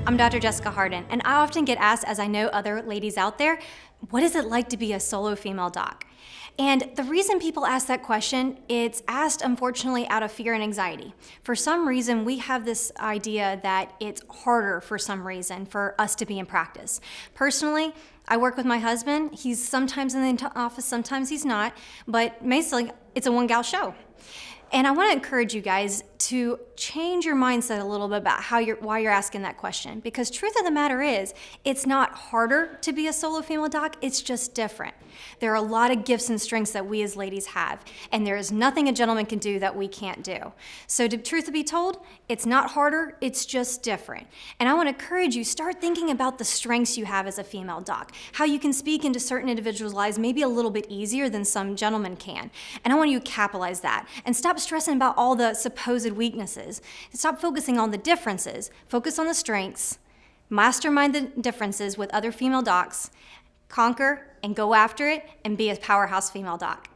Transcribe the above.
I'm Dr. Jessica Harden, and I often get asked, as I know other ladies out there, what is it like to be a solo female doc? And the reason people ask that question, it's asked unfortunately out of fear and anxiety. For some reason, we have this idea that it's harder for some reason for us to be in practice. Personally, I work with my husband. He's sometimes in the office, sometimes he's not, but basically it's a one-gal show. And I want to encourage you guys to change your mindset a little bit about why you're asking that question. Because truth of the matter is, it's not harder to be a solo female doc, it's just different. There are a lot of gifts and strengths that we as ladies have, and there is nothing a gentleman can do that we can't do. So truth be told, it's not harder, it's just different. And I want to encourage you, start thinking about the strengths you have as a female doc, how you can speak into certain individuals' lives maybe a little bit easier than some gentlemen can. And I want you to capitalize that, and stop stressing about all the supposed weaknesses. Stop focusing on the differences. Focus on the strengths. Mastermind the differences with other female docs. Conquer and go after it and be a powerhouse female doc.